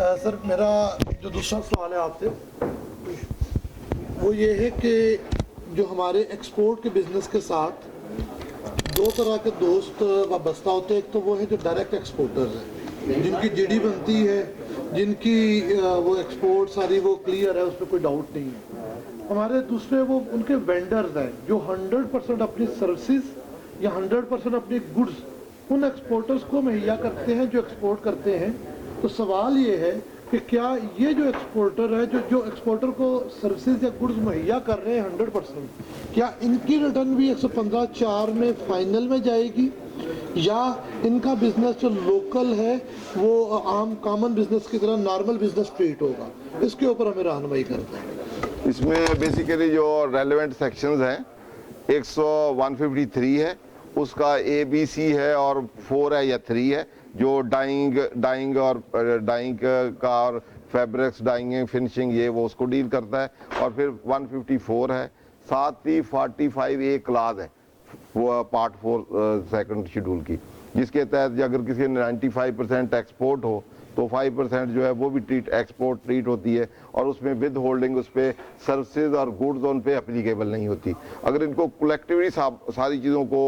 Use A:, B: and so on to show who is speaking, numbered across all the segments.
A: Sir मेरा जो दूसरा सवाल है आपसे वो ये है कि जो हमारे एक्सपोर्ट के बिज़नेस के साथ दो तरह के दोस्त वाबस्ता होते हैं। एक तो वो है जो डायरेक्ट एक्सपोर्टर्स हैं, जिनकी जीडी बनती है, जिनकी वो एक्सपोर्ट सारी वो क्लियर है, उसमें कोई डाउट नहीं है। हमारे दूसरे वो उनके वेंडर्स हैं जो 100% अपनी सर्विसेज या 100% अपनी गुड्स उन एक्सपोर्टर्स को मुहैया करते हैं जो एक्सपोर्ट करते हैं। तो सवाल ये है कि क्या ये जो एक्सपोर्टर है जो एक्सपोर्टर को सर्विसेज या गुड्स मुहैया कर रहे हैं 100%, क्या इनकी रिटर्न भी 115(4) में फाइनल में जाएगी या इनका बिजनेस जो लोकल है वो आम कॉमन बिजनेस की तरह नॉर्मल बिजनेस ट्रीट होगा? इसके ऊपर हमें रहनुमाई करते हैं।
B: इसमें बेसिकली जो रेलेवेंट सेक्शंस हैं 153 है, उसका ABC है और 4 है या 3 है जो डाइंग का और फैब्रिक्स डाइंग फिनिशिंग ये वो उसको डील करता है। और फिर 154 है, साथ ही 45A क्लास है वो पार्ट 4 सेकंड शेड्यूल की, जिसके तहत अगर किसी 95% एक्सपोर्ट हो तो 5% जो है वो भी एक्सपोर्ट ट्रीट होती है और उसमें विद होल्डिंग उस पर सर्विसेज और गुड्स उन पे एप्लीकेबल नहीं होती। अगर इनको कलेक्टिवली सारी चीज़ों को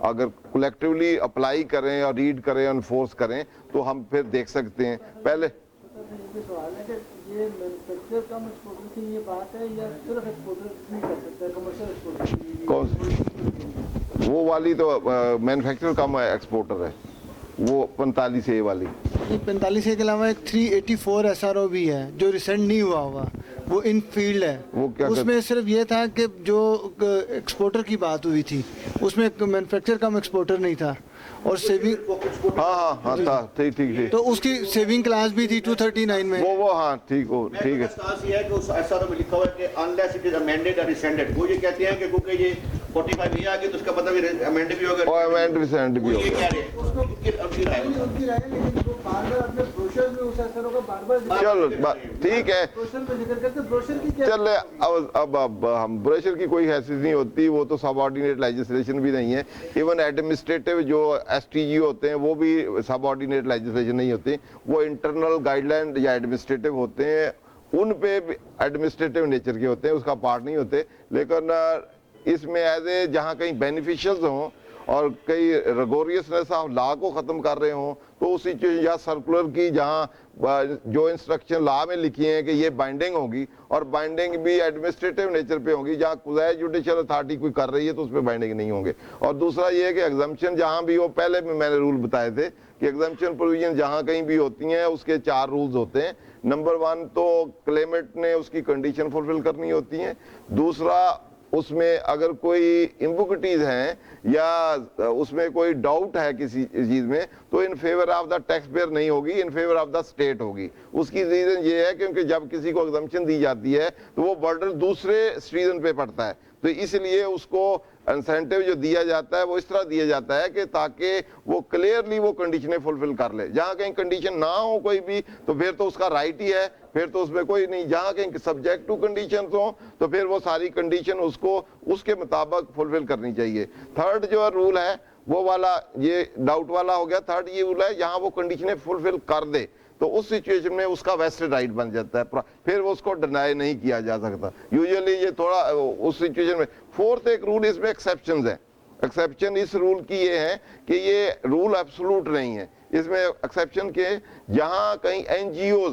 B: अगर कलेक्टिवली अप्लाई करें और रीड करें और इन्फोर्स करें तो हम फिर देख सकते हैं। पहले
C: सवाल है कि ये मैन्युफैक्चरर कम एक्सपोर्टर की ये बात है या सिर्फ एक्सपोर्टर नहीं कर सकता है, कमर्शियल एक्सपोर्टर?
B: कौन वो वाली तो मैन्युफैक्चरर कम एक्सपोर्टर है, वो 45A वाली।
C: 45A के अलावा एक 384 SRO भी है जो रिसेंट नहीं हुआ हुआ, वो इन फील्ड है।
B: वो क्या
C: उसमें सिर्फ ये था कि जो एक्सपोर्टर की बात हुई थी उसमें मैन्युफैक्चरर कम एक्सपोर्टर नहीं था और सेविंग
B: हाँ था, ठीक
C: तो उसकी सेविंग क्लास भी थी 239 में
B: वो हाँ ठीक है।
D: ये है कि उस SRO में लिखा हुआ है कि अनलेस इट इज अमेंडेड और रिसेंडेड। वो ये कहते हैं कि क्योंकि ये 45 आ गई तो उसका मतलब अमेंड भी होगा
B: और अमेंड रिसेंड भी
D: ये
B: होगा।
D: कह रहे हैं उनकी राय है।
C: उनकी राय है, लेकिन वो बार-बार अपने ब्रोशर में उस SRO का बार-बार
B: चलो ठीक है,
C: ब्रोशर में जिक्र करते हैं। ब्रोशर की क्या
B: चल अब हम ब्रोशर की कोई हैसियत नहीं होती, वो तो सबऑर्डिनेट लेजिस्लेशन भी नहीं है। इवन एडमिनिस्ट्रेटिव जो STG होते हैं वो भी सबऑर्डिनेट लेजिस्लेशन नहीं होते, वो इंटरनल गाइडलाइन या एडमिनिस्ट्रेटिव होते हैं, उन पे एडमिनिस्ट्रेटिव नेचर के होते हैं, उसका पार्ट नहीं होते। लेकिन इसमें एज ए जहाँ कहीं बेनिफिशियल्स हों और कई रेगोरियसनेस ऑफ लॉ को ख़त्म कर रहे हों तो उसी चीज़ या सर्कुलर की जहाँ जो इंस्ट्रक्शन लॉ में लिखी हैं कि ये बाइंडिंग होगी और बाइंडिंग भी एडमिनिस्ट्रेटिव नेचर पे होगी, जहाँ कुज़ाई जुडिशियल अथॉरिटी कोई कर रही है तो उस पर बाइंडिंग नहीं होंगे। और दूसरा ये है कि एग्जम्पशन जहाँ भी हो, पहले भी मैंने रूल बताए थे कि एग्जम्पशन प्रोविजन जहाँ कहीं भी होती हैं उसके 4 रूल्स होते हैं। नंबर 1 तो क्लेमेंट ने उसकी कंडीशन फुलफिल करनी होती है। दूसरा, उसमें अगर कोई इम्पुकिटीज हैं या उसमें कोई डाउट है किसी चीज में तो in favour of the tax payer नहीं होगी, in favour of the state होगी। उसकी रीजन ये है क्योंकि जब किसी को एग्जम्पशन दी जाती है तो वो बर्डन दूसरे सिटीजन पे पड़ता है, तो इसलिए उसको इंसेंटिव जो दिया जाता है वो इस तरह दिया जाता है कि ताकि वो क्लियरली वो कंडीशनें फुलफिल कर ले। जहाँ कहीं कंडीशन ना हो कोई भी तो फिर तो उसका राइट ही है, फिर तो उसमें कोई नहीं। जहाँ कहीं सब्जेक्ट टू कंडीशन हो तो फिर वो सारी कंडीशन उसको उसके मुताबिक फुलफिल करनी चाहिए। थर्ड जो रूल है वो वाला ये डाउट वाला हो गया। थर्ड ये रूल है जहाँ वो कंडीशनें फुलफिल कर दे तो उस सिचुएशन में उसका वेस्टेड राइट बन जाता है, फिर वो उसको डिनाई नहीं किया जा सकता। यूजुअली ये थोड़ा उस सिचुएशन में। फोर्थ एक रूल इसमें एक्सेप्शन है। एक्सेप्शन इस रूल की ये है कि ये रूल एब्सोल्यूट नहीं है, इसमें एक्सेप्शन के जहाँ कहीं एनजीओ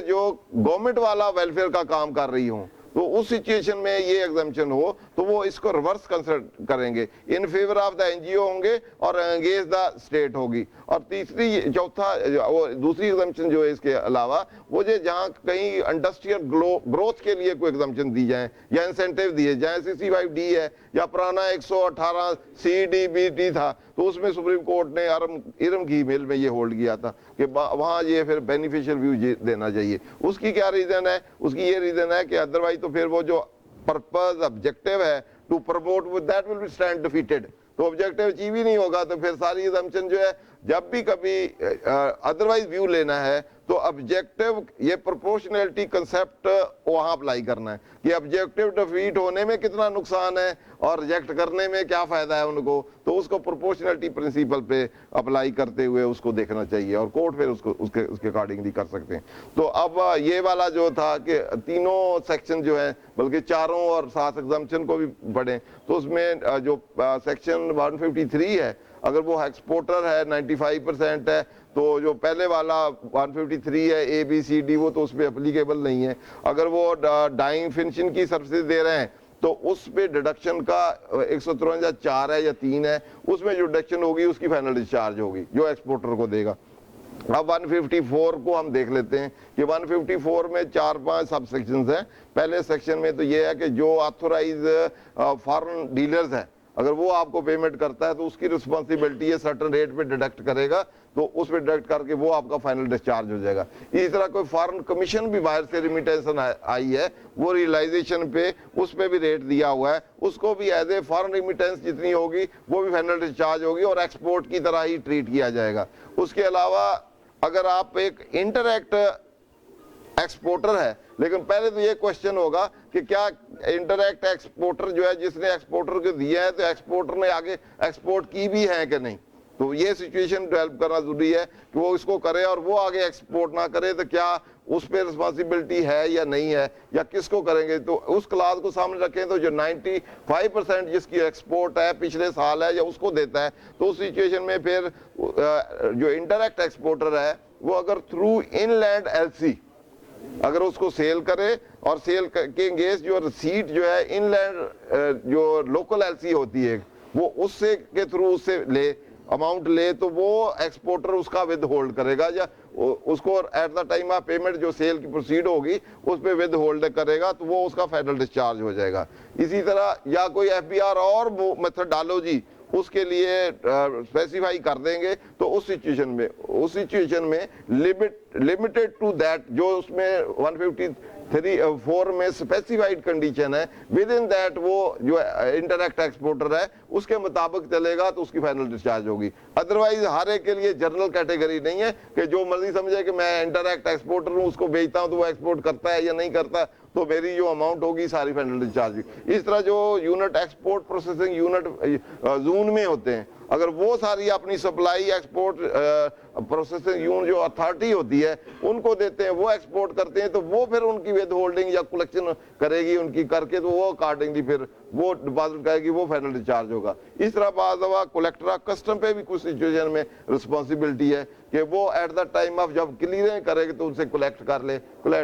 B: जो गवर्नमेंट वाला वेलफेयर का काम कर रही हूँ तो उस सिचुएशन में ये एग्जम्पशन हो तो वो इसको रिवर्स कंसिडर करेंगे, in favour of the NGO होंगे और अगेंस्ट द स्टेट होगी। और तीसरी चौथा वो दूसरी एग्जम्पशन जो है इसके अलावा वो जो जहाँ कहीं इंडस्ट्रियल ग्रोथ के लिए कोई एग्जम्पशन दी जाए या इंसेंटिव दिए जाए, 65D है या पुराना 118 CDBT था तो उसमें सुप्रीम कोर्ट ने इरम की मेल में ये होल्ड किया था कि वहाँ ये फिर बेनिफिशियल व्यू देना चाहिए। उसकी क्या रीजन है? उसकी ये रीजन है कि अदरवाइज तो फिर वो जो पर्पस ऑब्जेक्टिव है to promote with that will be stand defeated, तो ऑब्जेक्टिव अचीव ही नहीं होगा तो फिर सारी एग्जम्पशन जो है जब भी कभी अदरवाइज व्यू लेना है तो ऑब्जेक्टिव ये प्रोपोर्शनैलिटी कंसेप्ट वहां अप्लाई करना है कि ऑब्जेक्टिव डिफीट होने में कितना नुकसान है और रिजेक्ट करने में क्या फायदा है उनको, तो उसको प्रोपोर्शनैलिटी प्रिंसिपल पे अप्लाई करते हुए उसको देखना चाहिए और कोर्ट फिर उसको उसके अकॉर्डिंगली कर सकते हैं। तो अब ये वाला जो था कि तीनों सेक्शन जो है बल्कि चारों और 7 एग्जाम्पशन को भी पढ़ें, तो उसमें जो सेक्शन 153 है अगर वो एक्सपोर्टर है 95% है तो जो पहले वाला 153 है ABCD वो तो उस पर एप्लीकेबल नहीं है। अगर वो डाइंग फिनिशिंग की सर्विसेज दे रहे हैं तो उस पे डिडक्शन का 153(4) है या 3 है, उसमें जो डिडक्शन होगी उसकी फाइनल डिस्चार्ज होगी जो एक्सपोर्टर को देगा। अब 154 को हम देख लेते हैं कि 154 में 4-5 सब सेक्शंस हैं। पहले सेक्शन में तो ये है कि जो ऑथोराइज फॉरेन डीलर्स हैं अगर वो आपको पेमेंट करता है तो उसकी रिस्पॉन्सिबिलिटी है सर्टेन रेट पे डिडक्ट करेगा, तो उस पे डिडक्ट करके वो आपका फाइनल डिस्चार्ज हो जाएगा। इसी तरह कोई फॉरेन कमीशन भी बाहर से रिमिटेंशन आई है वो रियलाइजेशन पे उस पे भी रेट दिया हुआ है, उसको भी एज ए फॉरेन रिमिटेंस जितनी होगी वो भी फाइनल डिस्चार्ज होगी और एक्सपोर्ट की तरह ही ट्रीट किया जाएगा। उसके अलावा अगर आप एक इंटरएक्ट एक्सपोर्टर है, लेकिन पहले तो ये क्वेश्चन होगा कि क्या इंटरएक्ट एक्सपोर्टर जो है जिसने एक्सपोर्टर को दिया है तो एक्सपोर्टर ने आगे एक्सपोर्ट की भी है कि नहीं, तो ये सिचुएशन डेवलप करना जरूरी है कि वो इसको करे और वो आगे एक्सपोर्ट ना करे तो क्या उस पर रिस्पॉन्सिबिलिटी है या नहीं है या किसको करेंगे। तो उस क्लास को सामने रखें तो जो 95% जिसकी एक्सपोर्ट है पिछले साल है या उसको देता है, तो उस सिचुएशन में फिर जो इंटरएक्ट एक्सपोर्टर है वो अगर थ्रू इनलैंड LC अगर उसको सेल करे और सेल के एंगेज जो रिसीट जो है इनलैंड जो लोकल LC होती है वो उससे के थ्रू उससे ले अमाउंट ले, तो वो एक्सपोर्टर उसका विद होल्ड करेगा या उसको at the time of payment जो सेल की प्रोसीड होगी उस पर विद होल्ड करेगा तो वो उसका फाइनल डिस्चार्ज हो जाएगा। इसी तरह या कोई FBR और मेथडोलॉजी उसके लिए स्पेसिफाई कर देंगे तो उस सिचुएशन में लिमिटेड टू दैट जो उसमें 153(4) में स्पेसिफाइड कंडीशन है विद इन दैट वो जो इंटरएक्ट एक्सपोर्टर है उसके मुताबिक चलेगा तो उसकी फाइनल डिस्चार्ज होगी। अदरवाइज हर एक के लिए जनरल कैटेगरी नहीं है कि जो मर्जी समझे कि मैं इंटरएक्ट एक्सपोर्टर हूँ उसको बेचता हूँ तो वो एक्सपोर्ट करता है या नहीं करता तो मेरी जो अमाउंट होगी सारी फाइनल डिस्चार्ज। इस तरह जो unit export processing unit zone में होते हैं अगर वो सारी अपनी सप्लाई एक्सपोर्ट प्रोसेसिंग यूनिट जो अथॉरिटी होती है उनको देते हैं वो एक्सपोर्ट करते हैं तो वो फिर उनकी विद होल्डिंग या कलेक्शन करेगी उनकी करके तो वो अकॉर्डिंगली फिर वो डिपॉजिट करेगी वो फाइनल डिस्चार्ज होगा। इस तरह बात दफा कलेक्टर ऑफ कस्टम पे भी कुछ सिचुएशन में रिस्पॉन्सिबिलिटी है कि वो एट द टाइम ऑफ जब क्लियरिंग करेगी तो उनसे कलेक्ट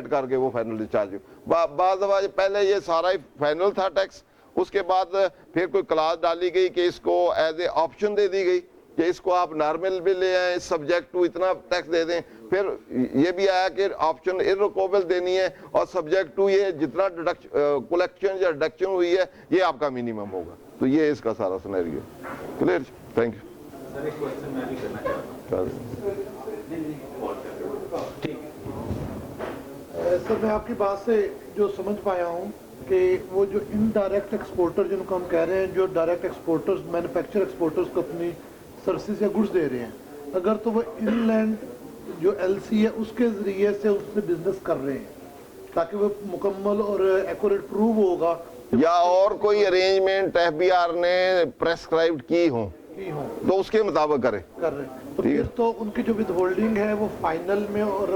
B: करके वो फाइनल डिस्चार्ज हो। बात दफा पहले ये सारा ही फाइनल था टैक्स, उसके बाद फिर कोई क्लास डाली गई कि इसको एज ए ऑप्शन दे दी गई कि इसको आप नॉर्मल भी ले आए सब्जेक्ट टू इतना टैक्स दे दें। फिर ये भी आया कि ऑप्शन इररिकवेबल देनी है और सब्जेक्ट टू ये जितना कलेक्शन या डिडक्शन हुई है ये आपका मिनिमम होगा। तो ये इसका सारा scenario clear. Thank you.
A: Sir मैं आपकी बात से जो समझ पाया हूँ कि वो जो इनडायरेक्ट एक्सपोर्टर जिनको हम कह रहे हैं जो डायरेक्ट एक्सपोर्टर्स मैन्युफैक्चर एक्सपोर्टर्स को अपनी सर्विसेज या गुड्स दे रहे हैं अगर तो वो इनलैंड जो LC है उसके ज़रिए से उससे बिजनेस कर रहे हैं ताकि वो मुकम्मल और एक्यूरेट प्रूव होगा
B: या और कोई अरेंजमेंट FBR ने प्रेस्क्राइब्ड की हो तो उसके मुताबिक कर रहे हैं
A: तो फिर तो उनकी जो विद होल्डिंग है वो फाइनल में और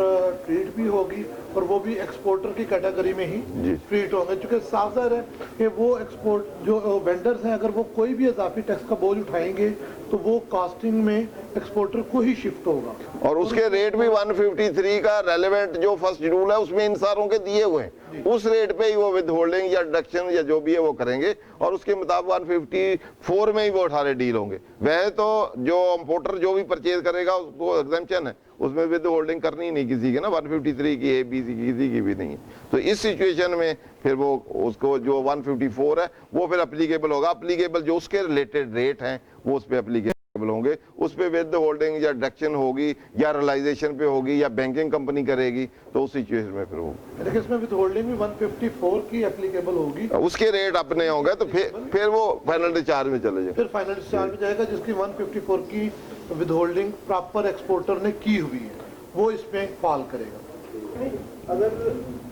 A: ट्रीट भी होगी और वो भी एक्सपोर्टर की कैटेगरी में ही ट्रीट होंगे क्योंकि साफ ज़ाहिर है कि वो एक्सपोर्ट जो वेंडर्स हैं अगर वो कोई भी इजाफी टैक्स का बोझ उठाएंगे तो वो कास्टिंग में एक्सपोर्टर को ही शिफ्ट होगा
B: और उसके रेट भी 153 का रेलेवेंट जो फर्स्ट शेड्यूल है उसमें इन सारों के दिए हुए हैं उस रेट पे ही वो विद होल्डिंग या डिडक्शन या जो भी है वो करेंगे और उसके मुताबिक 154 में ही वो 18 डील होंगे। वह तो जो इंपोर्टर जो भी परचेज करेगा उसको एग्जेम्पशन है उसमें विद होल्डिंग करनी ही नहीं किसी के ना 153 की ABC की किसी की भी नहीं है। तो इस सिचुएशन में फिर वो उसको जो 154 है वो फिर अप्लीकेबल होगा। अप्लीकेबल जो उसके रिलेटेड रेट हैं वो उस पर अप्लीकेबल होंगे, उस पर विद होल्डिंग या डिडक्शन होगी या रियलाइजेशन पे होगी या बैंकिंग कंपनी करेगी तो उस सिचुएशन में फिर होगी।
A: लेकिन इसमें विद होल्डिंग भी 154 की एप्लीकेबल होगी
B: उसके रेट अपने होंगे तो फिर वो फाइनल डिस्चार्ज में चले जाए
A: फिर फाइनल डिस्चार्ज में जाएगा जिसकी 154 की विदहोल्डिंग प्रॉपर एक्सपोर्टर ने की हुई है वो इसमें फॉल करेगा।
E: अगर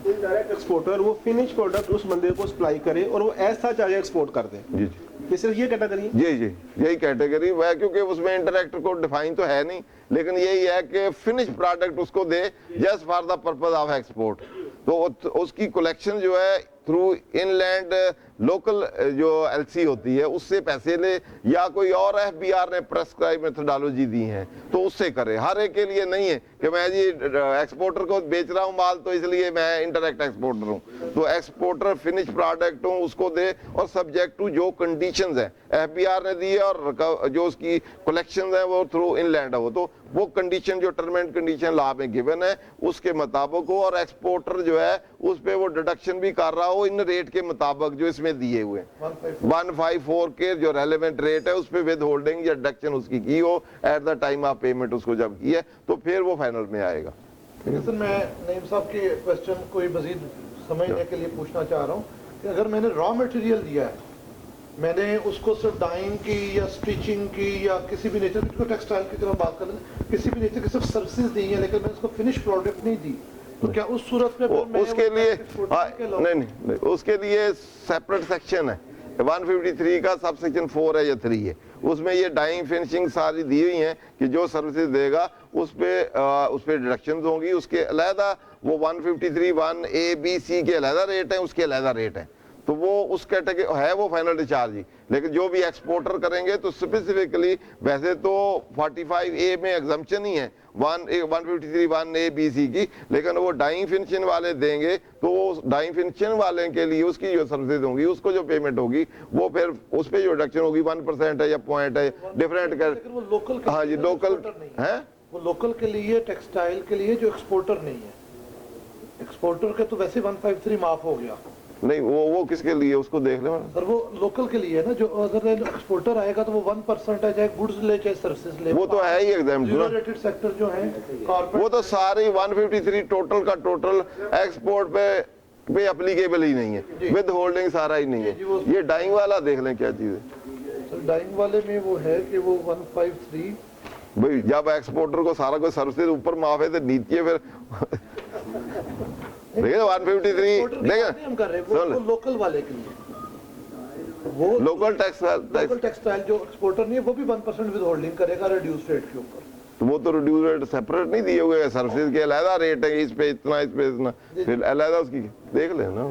E: इनडायरेक्ट एक्सपोर्टर वो फिनिश प्रोडक्ट उस बंदे को सप्लाई करे और वो ऐसा चाहे एक्सपोर्ट कर दे,
B: जी
E: ये सिर्फ ये कैटेगरी है?
B: जी जी यही कैटेगरी वह, क्योंकि उसमें इंटरैक्ट को डिफाइन तो है नहीं, लेकिन यही है कि फिनिश प्रोडक्ट उसको they just for the purpose of export. तो उसकी कलेक्शन जो है थ्रू इनलैंड लोकल जो एलसी होती है उससे पैसे ले, या कोई और एफबीआर ने प्रेस्क्राइब मेथोडोलॉजी दी है तो उससे करे। हर एक के लिए नहीं है कि मैं जी एक्सपोर्टर को बेच रहा हूं माल तो इसलिए मैं इंटरैक्ट एक्सपोर्टर हूं। तो एक्सपोर्टर फिनिश प्रोडक्ट हो उसको दे, और सब्जेक्ट टू जो कंडीशंस है एफबीआर ने दी है और जो उसकी कलेक्शन है वो थ्रू इनलैंड हो, तो वो कंडीशन जो टर्म एंड कंडीशन लॉ में गिवन है उसके मुताबिक हो, और एक्सपोर्टर जो है उस पे वो डिडक्शन भी कर रहा हो इन रेट के मुताबिक जो इसमें दिए हुए 154 के जो रेलेवेंट रेट है उस पे विद होल्डिंग या डिडक्शन उसकी की हो at the time of payment उसको जब की है तो फिर वो फाइनल में आएगा।
A: सर मैं नईम साहब के क्वेश्चन को मजीद समझने के लिए पूछना चाह रहा हूँ कि अगर मैंने रॉ मटेरियल दिया है, मैंने उसको सिर्फ डाइंग की या स्टिचिंग की या किसी भी नेचर की, टेक्सटाइल की तरह बात कर लें, किसी भी नेचर की सिर्फ सर्विसेज दी है लेकिन मैंने उसको फिनिश प्रोडक्ट नहीं दी, तो क्या उस सूरत में
B: उसके लिए नहीं उसके लिए सेपरेट सेक्शन है 153 का सब सेक्शन 4 है या 3 है, उसमें ये डाइंग फिनिशिंग सारी दी हुई है कि जो सर्विसेज देगा उस पे डिडक्शन होंगी, उसके अलहदा वो 153 1A-B-C के अलहदा रेट है, उसके अलहदा रेट है, तो वो उस कैटेगरी है वो फाइनल डिस्चार्ज ही। लेकिन जो भी एक्सपोर्टर करेंगे तो स्पेसिफिकली वैसे तो 45A में एग्जम्पशन ही है 153 1A-B-C की, लेकिन वो डाइंग फिनिशिंग वाले देंगे तो डाइंग फिनिशिंग वाले के लिए उसकी जो सर्विसेज होंगी उसको जो पेमेंट होगी वो फिर उस पर जो डिडक्शन होगी 1% है या पॉइंट है डिफरेंट। हाँ जी लोकल है,
A: वो लोकल के लिए टेक्सटाइल के लिए जो एक्सपोर्टर नहीं है, एक्सपोर्टर के तो वैसे 153 माफ हो गया
B: नहीं वो किसके लिए उसको देख ले
A: सर, वो लोकल के लिए है ना, जो अगर एक्सपोर्टर आएगा तो वो 1% है, चाहे गुड्स ले चाहे सर्विसेज ले,
B: वो तो है ही एग्जाम्पल।
A: रेटेड सेक्टर जो है
B: वो तो सारी 153 टोटल का टोटल एक्सपोर्ट पे एप्लीकेबल ही नहीं है, विद होल्डिंग सारा ही नहीं है। ये डाइंग वाला देख लें क्या चीज है
A: सर, डाइंग वाले में वो है कि वो 153
B: भाई जब एक्सपोर्टर को सारा कुछ सर्विसेज ऊपर माफ है तो नीचे है फिर देखिए 153 देखिए
A: हम कर रहे हैं वो लोकल वाले के लिए, वो
B: लोकल
A: टेक्सटाइल जो एक्सपोर्टर नहीं है वो भी 1% विद होल्डिंग करेगा रिड्यूस रेट के ऊपर,
B: तो वो तो रिड्यूस रेट सेपरेट नहीं दिए हुए हैं, सर्विसेज के अलग रेट है, इस पे इतना फिर अलग उसकी देख ले ना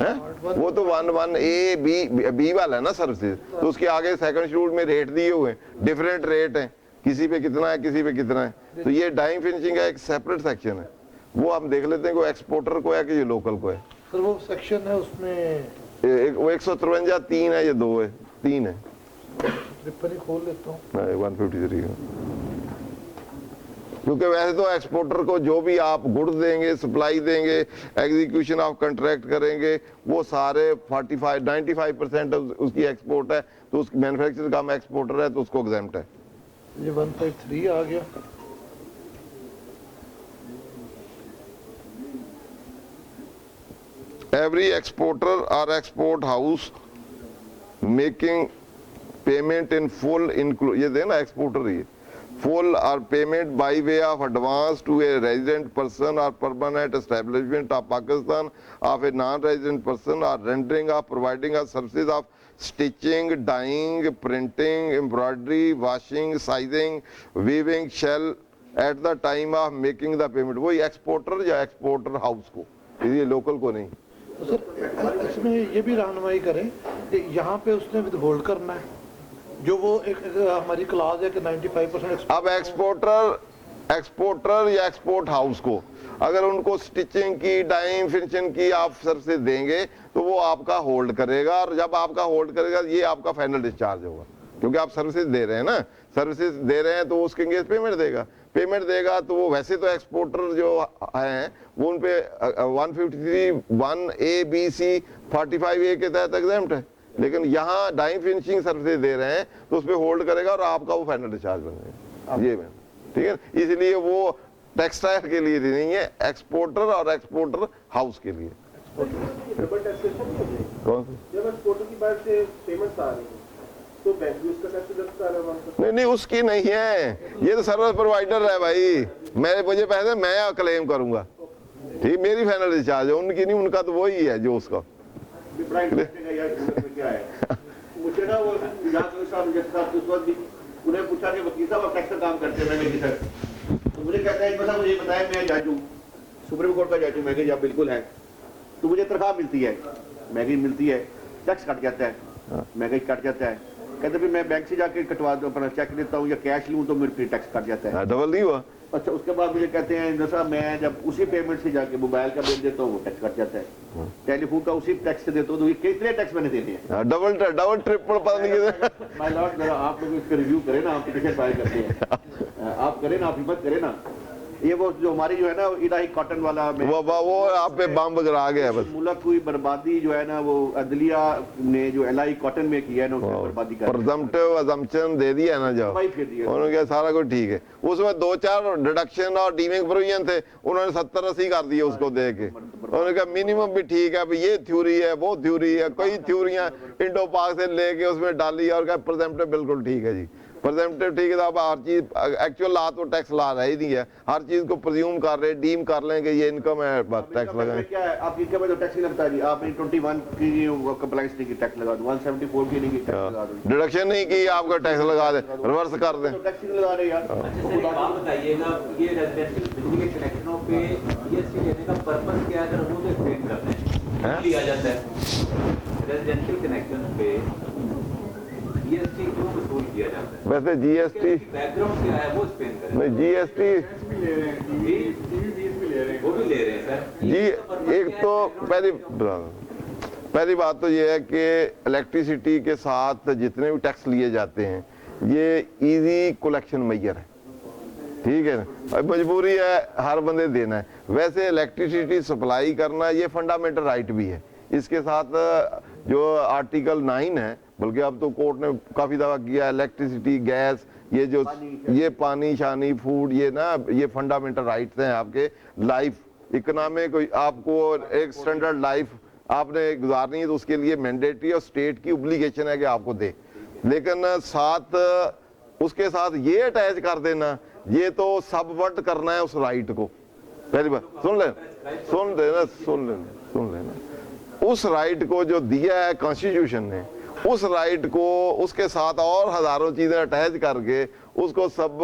B: है, वो तो 1A-B वाला है ना सर्विसेज, तो उसके आगे सेकंड शेड्यूल में रेट दिए हुए हैं, डिफरेंट रेट है, किसी पे कितना है किसी पे कितना है, तो ये डाइंग फिनिशिंग का एक सेपरेट सेक्शन है, वो हम देख लेते हैं को एक्सपोर्टर को है कि ये लोकल को है।
A: सर वो सेक्शन है उसमें
B: वो 153 3 है या 2 है 3 है,
A: टिप्पणी खोल लेता हूँ
B: 153 क्योंकि वैसे तो एक्सपोर्टर को जो भी आप गुड्स देंगे सप्लाई देंगे एग्जीक्यूशन ऑफ कॉन्ट्रैक्ट करेंगे वो सारे 95% उसकी एक्सपोर्ट है, तो उसकी मैन्युफैक्चर का एक्सपोर्टर है तो उसको एग्जेम्प्ट है।
A: ये 153 आ गया,
B: Every exporter or export house making payment in full include ये देना exporter he full or payment by way of advance to a resident person or permanent establishment of Pakistan of a non-resident person or rendering or providing a services of stitching, dyeing, printing, embroidery, washing, sizing, weaving shall at the time of making the payment। वही exporter या exporter house को, ये local को नहीं।
A: तो sir इसमें ये भी रहनुमाई करें कि यहाँ पे उसने विद होल्ड करना है, जो वो एक हमारी क्लॉज है कि 95%।
B: अब एक्सपोर्टर या एक्सपोर्ट हाउस को अगर उनको स्टिचिंग की डाइंग फिनिशिंग की आप सर्विसेज देंगे तो वो आपका होल्ड करेगा, और जब आपका होल्ड करेगा ये आपका फाइनल डिस्चार्ज होगा, क्योंकि आप सर्विसेज दे रहे हैं ना, सर्विसेज दे रहे हैं तो उसके अंगेज पेमेंट देगा तो वो वैसे तो एक्सपोर्टर जो हैं वो उन पे 153 1A-B-C 45A के तहत एग्जेम्प्ट है, लेकिन यहाँ डाइंग फिनिशिंग सर्विसेज दे रहे हैं तो उस पर होल्ड करेगा और आपका वो फाइनल डिस्चार्ज बनेगा। ये मैम ठीक है, इसलिए वो टेक्सटाइल के लिए नहीं है, एक्सपोर्टर और एक्सपोर्टर हाउस के लिए।
E: जब एक्सपोर्टर की बात से पेमेंट्स आ रही है तो बैंक भी उसका टैक्स लगता है वहाँ पर?
B: नहीं उसकी नहीं है, ये तो सर्विस प्रोवाइडर है भाई, मुझे पैसे मैं क्लेम करूंगा, ठीक, मेरी फाइनल रिचार्ज है, उनकी नहीं, उनका तो वही है जो उसका।
D: बड़ा इंटरेस्टिंग है यार, इसमें क्या है मुझे ना वो यहाँ साहब जैसे साहब उस वक्त भी उन्हें पूछा कि वकील साहब आप टैक्स का काम करते हैं, मैंने कि सर, तो मुझे कहता है मतलब मुझे बताया मैं जज हूँ, सुप्रीम कोर्ट का जज हूँ, मैं कि जब बिल्कुल है, तो मुझे तनख्वाह मिलती है, मैं कि मिलती है, टैक्स कट जाता है, मैं कि कट जाता है, कहते फिर मैं बैंक से जाके कटवा दो, अपना चेक देता हूँ या कैश लूँ तो मेरे फिर टैक्स कट जाता है।
B: डबल नहीं हुआ।
D: अच्छा, उसके बाद मुझे कहते हैं साहब मैं जब उसी पेमेंट से जाके मोबाइल का बिल देता हूँ वो टैक्स कट जाता है, टेलीफोन का उसी टैक्स से देता हूँ, तो ये कितने टैक्स मैंने देने हैं?
B: डबल ट्रिपल पता नहीं कितने।
D: माय लॉर्ड, जरा आप लोग इसका रिव्यू करें ना, आप पिटीशन फाइल करते हैं, आप करें ना, आप हिम्मत करें ना, ये वो जो हमारी जो है ना इलाही कॉटन वाला
B: वो आप पे बम गिरा गया बस।
D: मुल्क की बर्बादी जो है ना वो अदलिया ने जो इलाही कॉटन में किया है ना उसमें बर्बादी कर
B: प्रिजम्पटिव अजम्पशन दे दिया ना, जब उन्होंने कहा सारा कुछ ठीक है, उसमें 2-4 डिडक्शन और डीमिंग प्रोविजन थे, उन्होंने 70-80 कर दिए उसको दे के, उन्होंने कहा मिनिमम भी ठीक है, ये थ्योरी है वो थ्योरी है, कई थ्योरियां इंडो पाक से लेके उसमें डाली और कहा प्रिजम्पटिव बिल्कुल ठीक है जी, प्रेजेंटेटिव ठीक है, अब हर चीज एक्चुअल ला तो टैक्स ला रहा ही नहीं है, हर चीज को प्रिज्यूम कर रहे, डीम कर लें कि ये इनकम है, बस टैक्स लगाएं।
D: क्या है आपकी इनकम में तो टैक्स नहीं लगता जी, आपने 21 की कंप्लायंस नहीं की, टैक्स लगा दो, 174 की नहीं की, टैक्स लगा दो,
B: डिडक्शन नहीं की, आपका टैक्स लगा दे, रिवर्स कर दें,
D: तो टैक्स नहीं लगा रहे यार।
F: अच्छा सर, एक बात बताइएगा, ये रेजिडेंशियल बिजली के कनेक्शनों पे जीएसटी लेने का पर्पस क्या है, अगर वो तो एक्सप्लेन करते हैं, लिया जाता है रेजिडेंशियल कनेक्शन पे जीएसटी क्यों वसूल किया जाता है?
B: वैसे जीएसटी
F: बैकग्राउंड क्या है वो एक्सप्लेन करें।
B: नहीं, जीएसटी
F: वो भी ले रहे हैं सर
B: जी, एक तो पहली बात तो ये है कि इलेक्ट्रिसिटी के साथ जितने भी टैक्स लिए जाते हैं ये इजी कलेक्शन मेजर है, ठीक है ना, मजबूरी है हर बंदे देना है, वैसे इलेक्ट्रिसिटी सप्लाई करना ये फंडामेंटल राइट भी है, इसके साथ जो आर्टिकल 9 है, बल्कि अब तो कोर्ट ने काफी दफा किया, इलेक्ट्रिसिटी, गैस, ये जो ये पानी शानी फूड, ये ना ये फंडामेंटल राइट्स हैं आपके, लाइफ इकोनॉमिक, आपको एक स्टैंडर्ड लाइफ आपने गुजारनी है तो उसके लिए मैंडेटरी और स्टेट की ऑब्लिगेशन है कि आपको दे, लेकिन साथ उसके साथ ये अटैच कर देना, ये तो सबवर्ट करना है उस राइट को। पहली बात सुन लेना उस राइट को जो दिया है कॉन्स्टिट्यूशन ने, उस राइट को उसके साथ और हजारों चीजें अटैच करके उसको सब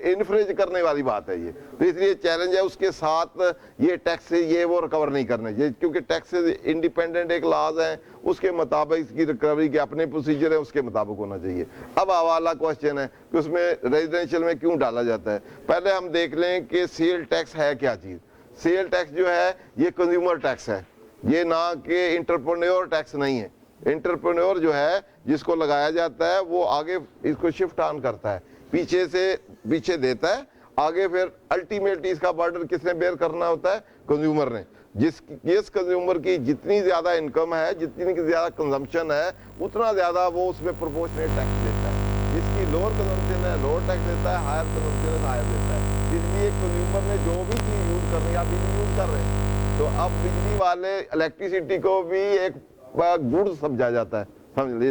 B: इन्फ्रेज करने वाली बात है ये, तो इसलिए चैलेंज है, उसके साथ ये टैक्स ये वो रिकवर नहीं करने चाहिए, क्योंकि टैक्स इंडिपेंडेंट एक लॉज है, उसके मुताबिक इसकी रिकवरी के अपने प्रोसीजर है, उसके मुताबिक होना चाहिए। अब हवाला क्वेश्चन है कि उसमें रेजिडेंशियल में क्यों डाला जाता है, पहले हम देख लें कि सेल टैक्स है क्या चीज। सेल टैक्स जो है ये कंज्यूमर टैक्स है, ये ना कि इंटरप्रेन्योर टैक्स नहीं है। इंटरप्रेन्योर जो है जिसको लगाया जाता है वो आगे इसको शिफ्ट ऑन करता है, पीछे से पीछे देता है, आगे फिर अल्टीमेटली इसका बर्डन किसने बेयर करना होता है, कंज्यूमर ने। जिस कंज्यूमर की जितनी ज्यादा इनकम है, जितनी ज्यादा कंजम्पशन है, उतना ज्यादा वो उसमें प्रोपोर्शनेट टैक्स देता है। जिसकी लोअर कंजम्पशन है लोअर टैक्स देता है, हायर कंजम्पशन है हायर देता है। इसलिए कंज्यूमर ने जो भी चीज यूज करनी है, आप बिजली यूज कर रहे हैं तो अब बिजली वाले इलेक्ट्रिसिटी को भी एक गुड्स समझा जाता है,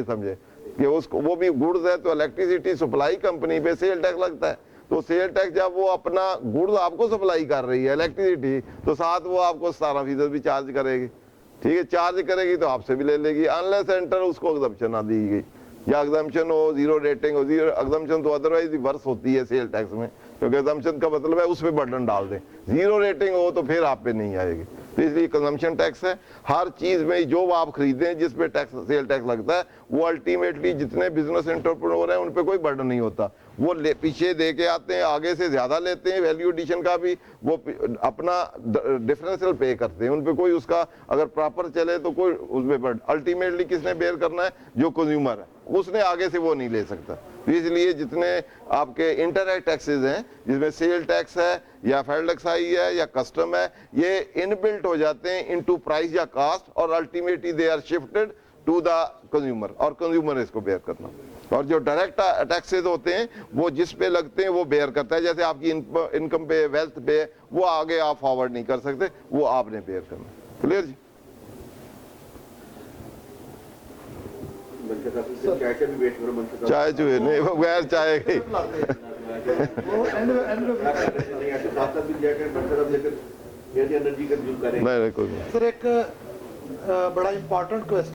B: समझे कि उसको वो भी गुड्स है, तो इलेक्ट्रिसिटी सप्लाई कंपनी पे सेल टैक्स लगता है, तो सेल टैक्स जब वो अपना गुड्स आपको सप्लाई कर रही है इलेक्ट्रिसिटी, तो साथ वो आपको 17% भी चार्ज करेगी, ठीक है, चार्ज करेगी तो आपसे भी ले लेगी, अनलेस एंटर उसको एग्जम्पशन ना दी गई, या एग्जम्पशन हो, जीरो रेटिंग हो, जीरो एग्जम्पशन तो अदरवाइज वर्स होती है सेल टैक्स में, क्योंकि एग्जम्पशन का मतलब है उस पर बर्डन डाल दें, जीरो रेटिंग हो तो फिर आप पे नहीं आएगी। तो इसलिए कंजम्पशन टैक्स है, हर चीज में जो आप खरीदें जिस पे टैक्स सेल टैक्स लगता है, वो अल्टीमेटली जितने बिजनेस एंटरप्रेन्योर हैं उन पे कोई बर्डन नहीं होता, वो पीछे दे के आते हैं, आगे से ज्यादा लेते हैं, वैल्यू एडिशन का भी वो अपना डिफरेंशियल पे करते हैं, उन पे कोई उसका अगर प्रॉपर चले तो कोई उसमें अल्टीमेटली किसने बेयर करना है, जो कंज्यूमर है, उसने आगे से वो नहीं ले सकता। तो इसलिए जितने आपके इंटरनेट टैक्सेस हैं, जिसमें सेल टैक्स है या फेडरल एक्साइज है या कस्टम है, ये इनबिल्ट हो जाते हैं इनटू प्राइस या कास्ट, और ultimately they are shifted to the consumer, और कंज्यूमर इसको बेयर करना। और जो डायरेक्ट टैक्सेस होते हैं वो जिस पे लगते हैं वो बेयर करता है, जैसे आपकी इनकम पे, वेल्थ पे, वो आगे आप फॉरवर्ड नहीं कर सकते, वो आपने बेयर करना। क्लियर जी?
D: मंत्री साहब चाय से भी वेट करो मंत्री साहब
B: चाय चुए नहीं बगैर चाय के
A: वो एंड में
D: नहीं ऐसे साथ साथ भी जाकर मंत्री साहब लेकर एनर्जी कंज्यूम करें
B: नहीं कोई नहीं।
A: सर एक बड़ा इंपॉर्टेंट क्वेश्चन